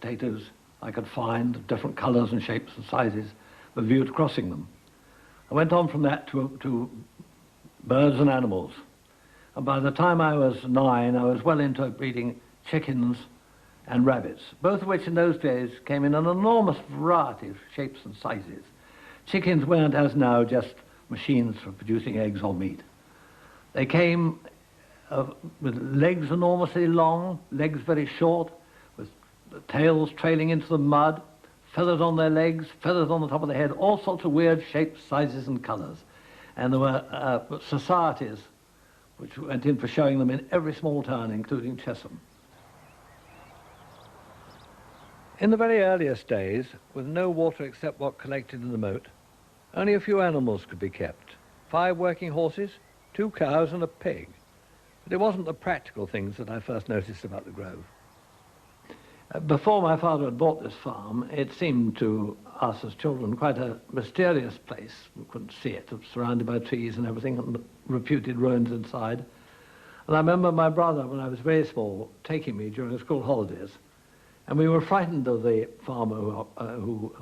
potatoes I could find of different colours and shapes and sizes with a view to crossing them. I went on from that to birds and animals. And by the time I was 9, I was well into breeding chickens and rabbits, both of which in those days came in an enormous variety of shapes and sizes. Chickens weren't, as now, just machines for producing eggs or meat. They came with legs enormously long, legs very short, with the tails trailing into the mud, feathers on their legs, feathers on the top of their head, all sorts of weird shapes, sizes and colours. And there were societies which went in for showing them in every small town, including Chesham. In the very earliest days, with no water except what collected in the moat, only a few animals could be kept. 5 working horses, 2 cows and a pig. But it wasn't the practical things that I first noticed about the Grove. Before my father had bought this farm, it seemed to us as children quite a mysterious place. We couldn't see it. It was surrounded by trees and everything, and reputed ruins inside. And I remember my brother, when I was very small, taking me during the school holidays. And we were frightened of the farmer who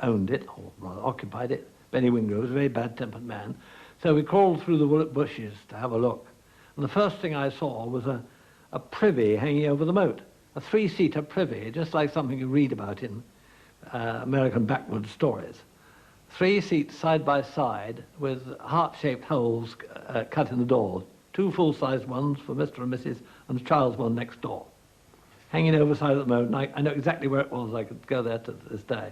owned it, or rather occupied it. Benny Wingrove was a very bad-tempered man. So we crawled through the willow bushes to have a look. And the first thing I saw was a privy hanging over the moat, a 3-seater privy, just like something you read about in American backwoods stories. 3 seats side by side with heart-shaped holes cut in the door, 2 full-sized ones for Mr. and Mrs. and the child's one next door, hanging over the side of the moat, and I know exactly where it was. I could go there to this day.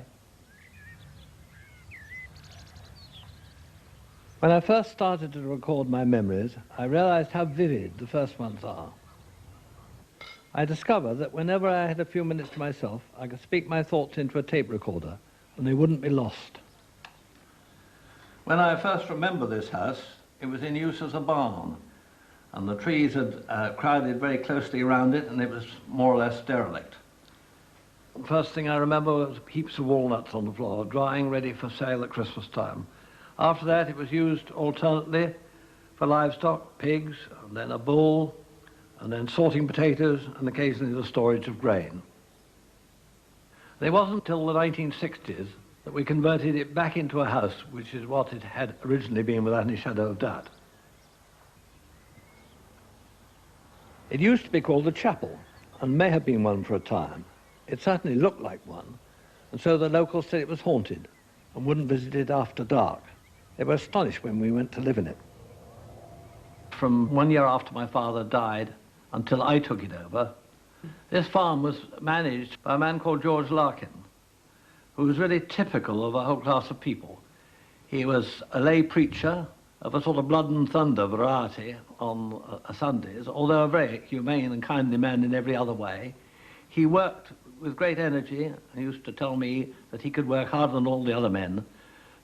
When I first started to record my memories, I realized how vivid the first ones are. I discovered that whenever I had a few minutes to myself, I could speak my thoughts into a tape recorder, and they wouldn't be lost. When I first remember this house, it was in use as a barn, and the trees had crowded very closely around it, and it was more or less derelict. The first thing I remember was heaps of walnuts on the floor, drying, ready for sale at Christmas time. After that, it was used alternately for livestock, pigs, and then a bull, and then sorting potatoes, and occasionally the storage of grain. It wasn't until the 1960s that we converted it back into a house, which is what it had originally been without any shadow of doubt. It used to be called the chapel, and may have been one for a time. It certainly looked like one, and so the locals said it was haunted and wouldn't visit it after dark. They were astonished when we went to live in it. From 1 year after my father died until I took it over, this farm was managed by a man called George Larkin, who was really typical of a whole class of people. He was a lay preacher of a sort of blood and thunder variety on Sundays, although a very humane and kindly man in every other way. He worked with great energy, and he used to tell me that he could work harder than all the other men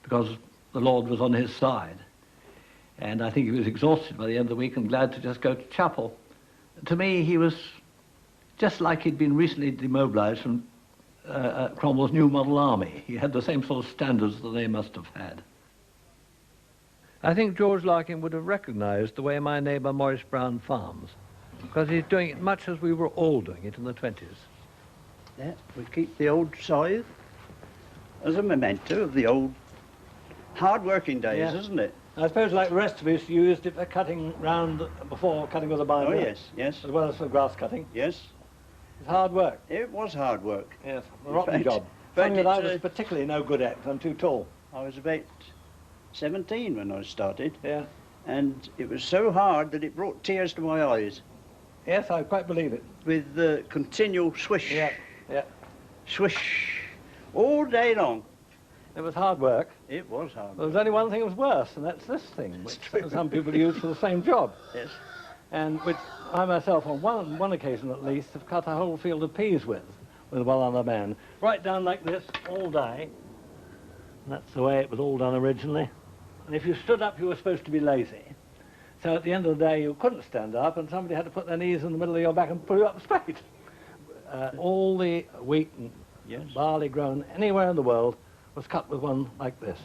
because the Lord was on his side. And I think he was exhausted by the end of the week and glad to just go to chapel. To me, he was just like he'd been recently demobilized from Cromwell's new model army. He had the same sort of standards that they must have had. I think George Larkin would have recognized the way my neighbor Maurice Brown farms, because he's doing it much as we were all doing it in the 20s. Yeah, we keep the old scythe as a memento of the old hard-working days, Yeah. isn't it? I suppose, like the rest of us, you used it for cutting round before cutting with a binder. Oh, yes, yes. As well as for grass cutting. Yes. It's hard work. It was hard work. Yes, a rotten fact- job. but Something that I it's, was particularly no good at, 'cause I'm too tall. I was about 17 when I started, Yeah. and it was so hard that it brought tears to my eyes Yes, I quite believe it. with the continual swish, Yeah, yeah. swish, all day long. It was hard work. It was hard There was work. only one thing that was worse, and that's this thing, which some people use for the same job. Yes. And which I myself, on one occasion at least, have cut a whole field of peas with one other man. Right down like this, all day. And that's the way it was all done originally. And if you stood up, you were supposed to be lazy. So at the end of the day, you couldn't stand up, and somebody had to put their knees in the middle of your back and pull you up straight. All the wheat and Yes. barley grown anywhere in the world was cut with one like this.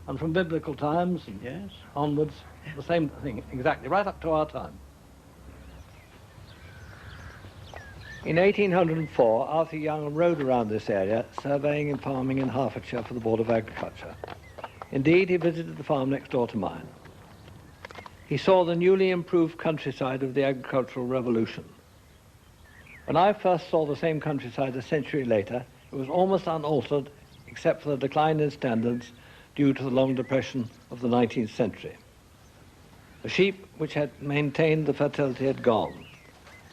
And from biblical times and Yes. onwards, the same thing, exactly, right up to our time. In 1804, Arthur Young rode around this area, surveying and farming in Hertfordshire for the Board of Agriculture. Indeed, he visited the farm next door to mine. He saw the newly improved countryside of the agricultural revolution. When I first saw the same countryside a century later, it was almost unaltered except for the decline in standards due to the long depression of the 19th century. The sheep which had maintained the fertility had gone.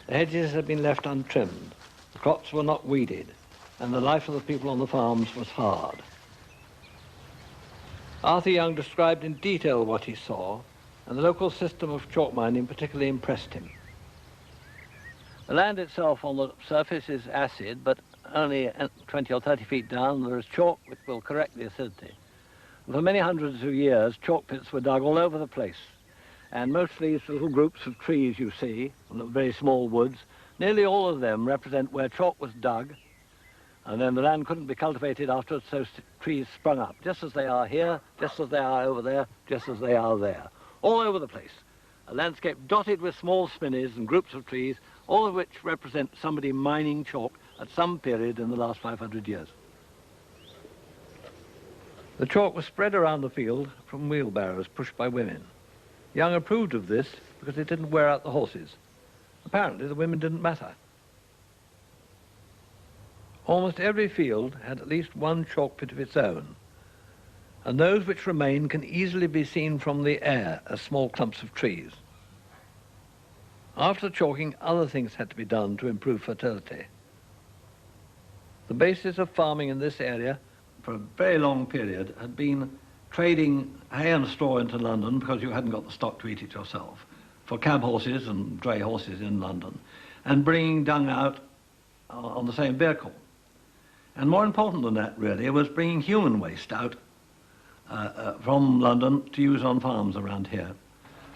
The hedges had been left untrimmed, the crops were not weeded, and the life of the people on the farms was hard. Arthur Young described in detail what he saw, and the local system of chalk mining particularly impressed him. The land itself on the surface is acid, but only 20 or 30 feet down there is chalk which will correct the acidity. For many hundreds of years, chalk pits were dug all over the place. And most of these little groups of trees you see, very small woods, nearly all of them represent where chalk was dug, and then the land couldn't be cultivated afterwards, so trees sprung up, just as they are here, just as they are over there, just as they are there, all over the place. A landscape dotted with small spinneys and groups of trees, all of which represent somebody mining chalk at some period in the last 500 years. The chalk was spread around the field from wheelbarrows pushed by women. Young approved of this because it didn't wear out the horses. Apparently, the women didn't matter. Almost every field had at least one chalk pit of its own, and those which remain can easily be seen from the air as small clumps of trees. After chalking, other things had to be done to improve fertility. The basis of farming in this area for a very long period had been trading hay and straw into London because you hadn't got the stock to eat it yourself, for cab horses and dray horses in London, and bringing dung out on the same vehicle. And more important than that, really, was bringing human waste out from London to use on farms around here.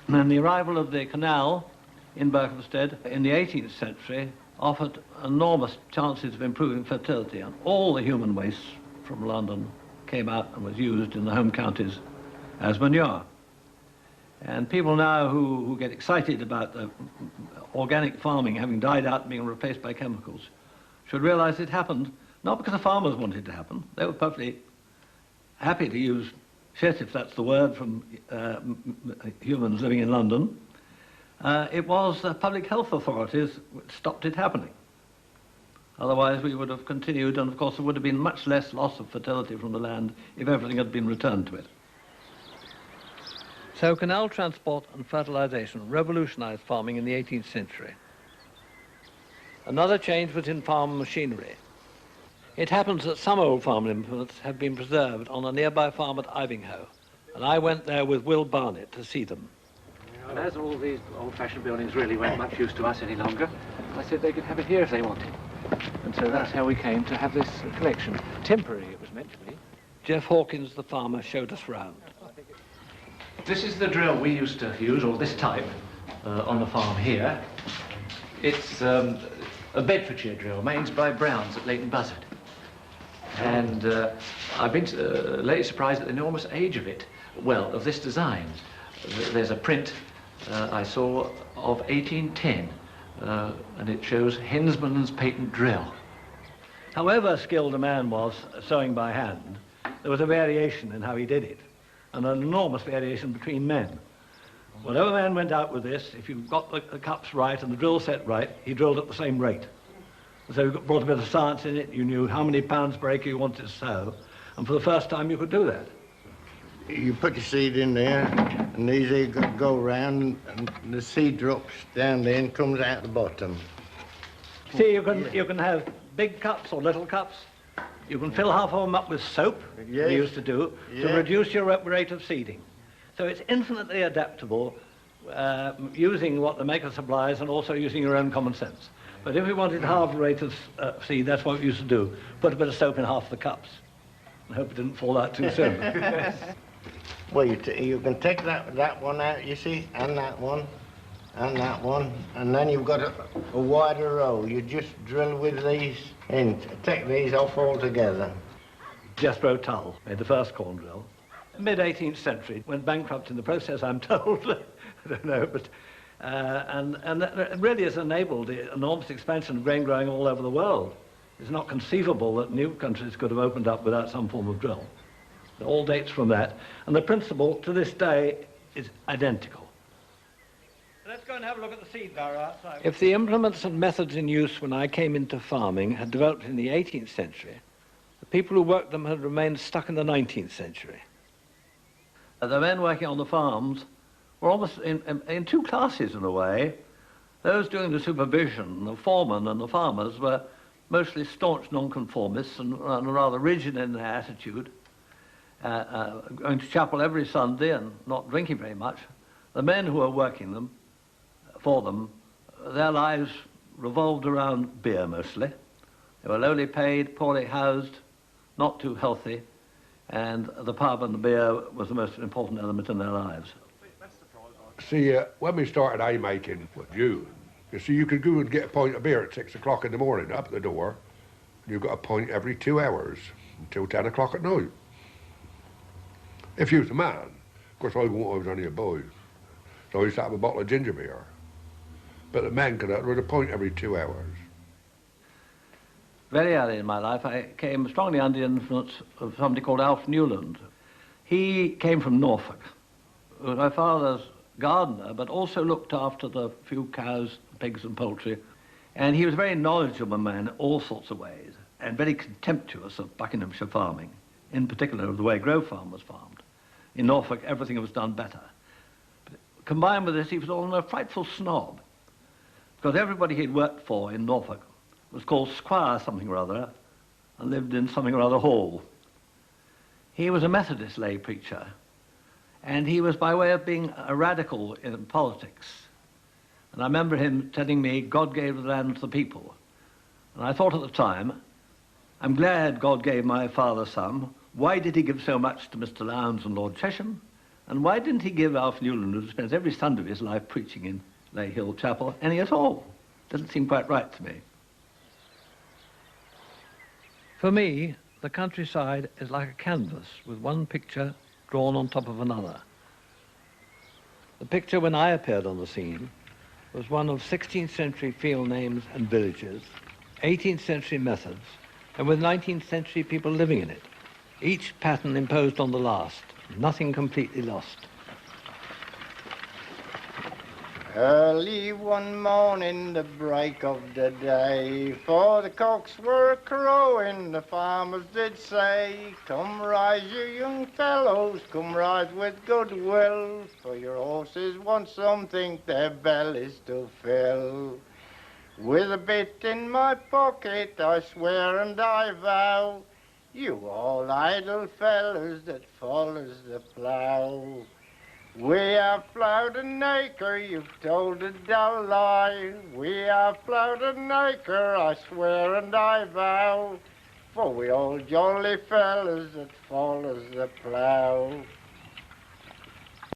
And then the arrival of the canal in Berkhamsted in the 18th century offered enormous chances of improving fertility, and all the human waste from London came out and was used in the home counties as manure. And people now who get excited about the organic farming having died out and being replaced by chemicals should realize it happened not because the farmers wanted it to happen. They were perfectly happy to use shit, if that's the word, from humans living in London. It was the public health authorities which stopped it happening. Otherwise we would have continued, and of course there would have been much less loss of fertility from the land if everything had been returned to it. So canal transport and fertilization revolutionized farming in the 18th century. Another change was in farm machinery. It happens that some old farm implements have been preserved on a nearby farm at Ivinghoe, and I went there with Will Barnett to see them. And as all these old-fashioned buildings really weren't much use to us any longer, I said they could have it here if they wanted. And so that's how we came to have this collection. Temporary, it was meant to be. Jeff Hawkins, the farmer, showed us round. This is the drill we used to use, or this type, on the farm here. It's a Bedfordshire drill, made by Brown's at Leighton Buzzard. And I've been lately surprised at the enormous age of it. Well, of this design. There's a print I saw of 1810, and it shows Hensman's patent drill. However skilled a man was at sewing by hand, there was a variation in how he did it, and an enormous variation between men. Whatever man went out with this, if you got the cups right and the drill set right, he drilled at the same rate. So you brought a bit of science in it, you knew how many pounds per acre you wanted to sow, and for the first time you could do that. You put your seed in there, and these here go round, and the seed drops down there and comes out the bottom. See, you can have big cups or little cups. You can fill half of them up with soap, Yes. we used to do, to Yeah. reduce your rate of seeding. So it's infinitely adaptable, using what the maker supplies and also using your own common sense. But if we wanted half the rate of seed, that's what we used to do. Put a bit of soap in half the cups. I hope it didn't fall out too soon. Well, you can take that one out, you see, and that one, and then you've got a wider row. You just drill with these in, take these off altogether. Jethro Tull made the first corn drill. Mid-18th century, went bankrupt in the process, I'm told. I don't know, but and that really has enabled the enormous expansion of grain growing all over the world. It's not conceivable that new countries could have opened up without some form of drill. It all dates from that, and the principle to this day is identical. Let's go and have a look at the seed barrow outside. If the implements and methods in use when I came into farming had developed in the 18th century, the people who worked them had remained stuck in the 19th century. The men working on the farms were almost in two classes in a way. Those doing the supervision, the foremen and the farmers, were mostly staunch nonconformists and rather rigid in their attitude, going to chapel every Sunday and not drinking very much. The men who were working them, for them, their lives revolved around beer mostly. They were lowly paid, poorly housed, not too healthy, and the pub and the beer was the most important element in their lives. See, when we started hay-making with you see, you could go and get a pint of beer at 6 o'clock in the morning up at the door, and you got a pint every 2 hours until 10 o'clock at night. If you was a man, of course I was only a boy, so I used to have a bottle of ginger beer. But the men could have a pint every 2 hours. Very early in my life, I came strongly under the influence of somebody called Alf Newland. He came from Norfolk. He was my father's gardener, but also looked after the few cows, pigs and poultry. And he was a very knowledgeable man in all sorts of ways, and very contemptuous of Buckinghamshire farming, in particular of the way Grove Farm was farmed. In Norfolk, everything was done better. But combined with this, he was also a frightful snob, because everybody he'd worked for in Norfolk was called Squire something or other and lived in something or other hall. He was a Methodist lay preacher, and he was by way of being a radical in politics. And I remember him telling me, God gave the land to the people. And I thought at the time, I'm glad God gave my father some. Why did he give so much to Mr. Lowndes and Lord Chesham? And why didn't he give Alf Newland, who spends every Sunday of his life preaching in Lay Hill Chapel, any at all? Doesn't seem quite right to me. For me, the countryside is like a canvas with one picture drawn on top of another. The picture when I appeared on the scene was one of 16th century field names and villages, 18th century methods, and with 19th century people living in it. Each pattern imposed on the last, nothing completely lost. Early one morning, the break of the day, for the cocks were crowing, the farmers did say, come rise, you young fellows, come rise with goodwill, for your horses want something their bellies to fill. With a bit in my pocket, I swear and I vow, you all idle fellows that follows the plough. We have ploughed an acre, you've told a dull lie. We have ploughed an acre, I swear and I vow, for we all jolly fellas that follows the plough.